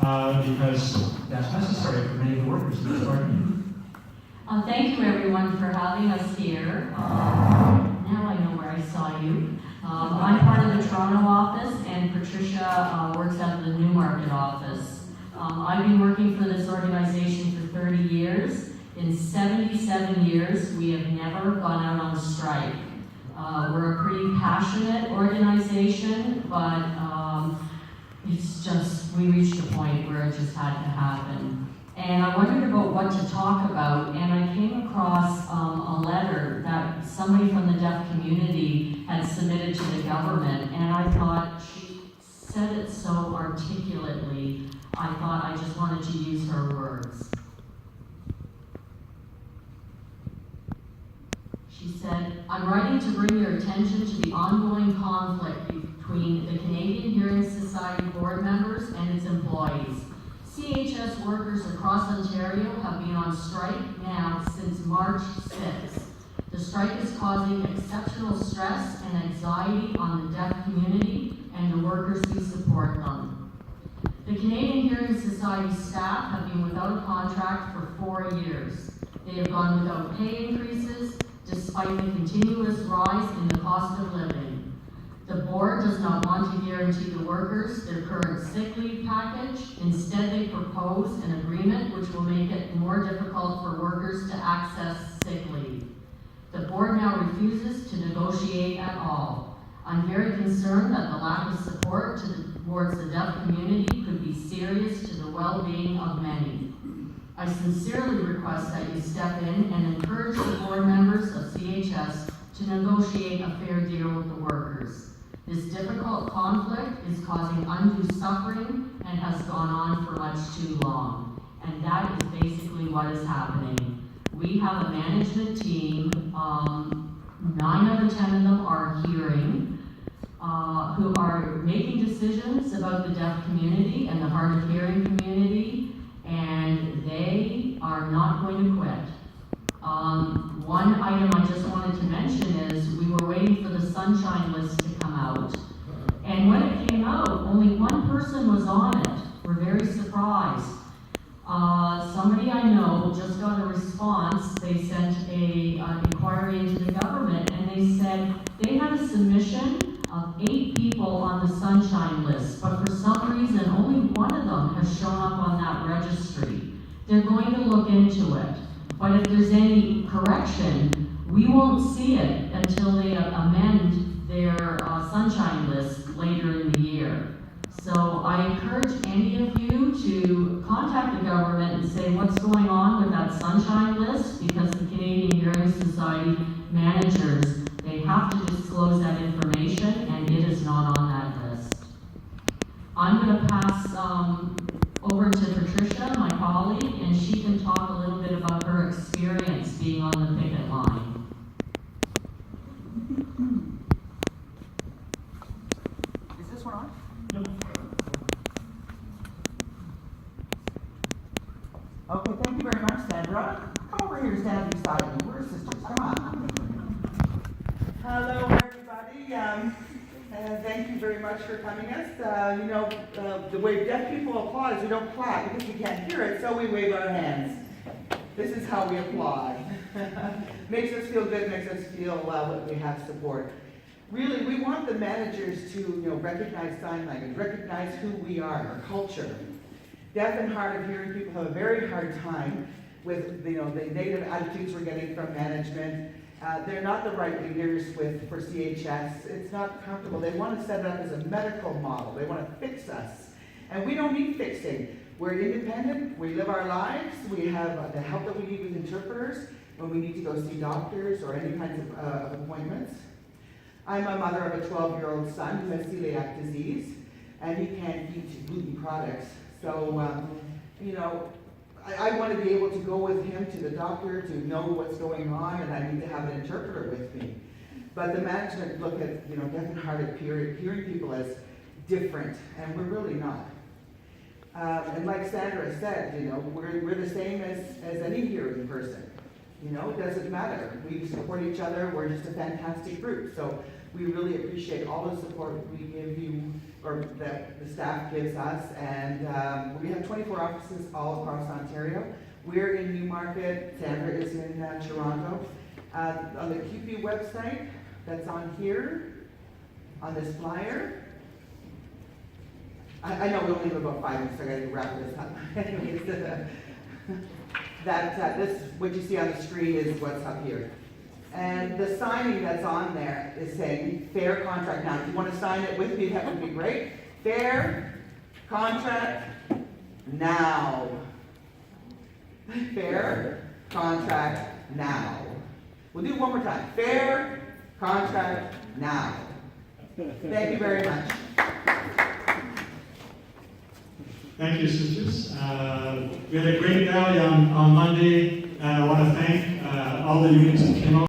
because that's necessary for many of the workers in this department. Thank you everyone for having us here. Now I know where I saw you. I'm part of the Toronto office and Patricia works out of the Newmarket office. I've been working for this organization for 30 years. In 77 years, we have never gone out on strike. We're a pretty passionate organization, but it's just, we reached a point where it just had to happen. And I wondered about what to talk about, and I came across a letter that somebody from the deaf community had submitted to the government, and I thought she said it so articulately, I thought I just wanted to use her words. She said, I'm writing to bring your attention to the ongoing conflict between the Canadian Hearing Society board members and its employees. CHS workers across Ontario have been on strike now since March 6th. The strike is causing exceptional stress and anxiety on the deaf community and the workers who support them. The Canadian Hearing Society staff have been without a contract for 4 years. They have gone without pay increases despite the continuous rise in the cost of living. The board does not want to guarantee the workers their current sick leave package. Instead, they propose an agreement which will make it more difficult for workers to access sick leave. The board now refuses to negotiate at all. I'm very concerned that the lack of support towards the deaf community could be serious to the well-being of many. I sincerely request that you step in and encourage the board members of CHS to negotiate a fair deal with the workers. This difficult conflict is causing undue suffering and has gone on for much too long. And that is basically what is happening. We have a management team, 9 out of 10 of them are hearing, who are making decisions about the deaf community and the hard of hearing community, and they are not going to quit. One item I just wanted to mention is we were waiting for the sunshine list to come out. And when it came out, only one person was on it. We're very surprised. Somebody I know just got a response. They sent an inquiry into the government, and they said they had a submission of 8 people on the sunshine list, but for some reason only one of them has shown up on that registry. They're going to look into it. But if there's any correction, we won't see it until they amend their sunshine list later in the year. So I encourage any of you to contact the government and say what's going on with that sunshine list, because the Canadian Hearing Society managers, they have to disclose that information, and it is not on that list. I'm going to pass over to Patricia, my colleague, and she can talk a little bit about her experience being on the picket line. Is this one on? Yep. Okay, thank you very much, Sandra. Come over here, stand beside me. We're sisters. Come on. Hello, everybody. Thank you very much for coming us. The way deaf people applaud is we don't clap because we can't hear it, so we wave our hands. This is how we applaud. Makes us feel good, makes us feel that we have support. Really, we want the managers to recognize sign language, recognize who we are, our culture. Deaf and hard of hearing people have a very hard time with the negative attitudes we're getting from management. They're not the right leaders for CHS. It's not comfortable. They want to set it up as a medical model. They want to fix us. And we don't need fixing. We're independent. We live our lives. We have the help that we need with interpreters when we need to go see doctors or any kinds of appointments. I'm a mother of a 12-year-old son who has celiac disease, and he can't eat gluten products. So, I want to be able to go with him to the doctor to know what's going on, and I need to have an interpreter with me. But the management look at deaf and hard of hearing people as different, and we're really not. And like Sandra said, we're the same as any hearing person. You know, it doesn't matter. We support each other. We're just a fantastic group. So we really appreciate all the support we give you, or that the staff gives us. And we have 24 offices all across Ontario. We're in Newmarket. Sandra is in Toronto. On the QP website, that's on here, on this flyer. I know we only have about 5 minutes, so I gotta wrap this up. Anyways, this, what you see on the screen is what's up here. And the signing that's on there is saying fair contract now. If you want to sign it with me, that would be great. Fair contract now. Fair contract now. We'll do it one more time. Fair contract now. Thank you very much. Thank you, sisters. We had a great rally on Monday, and I want to thank all the unions that came out.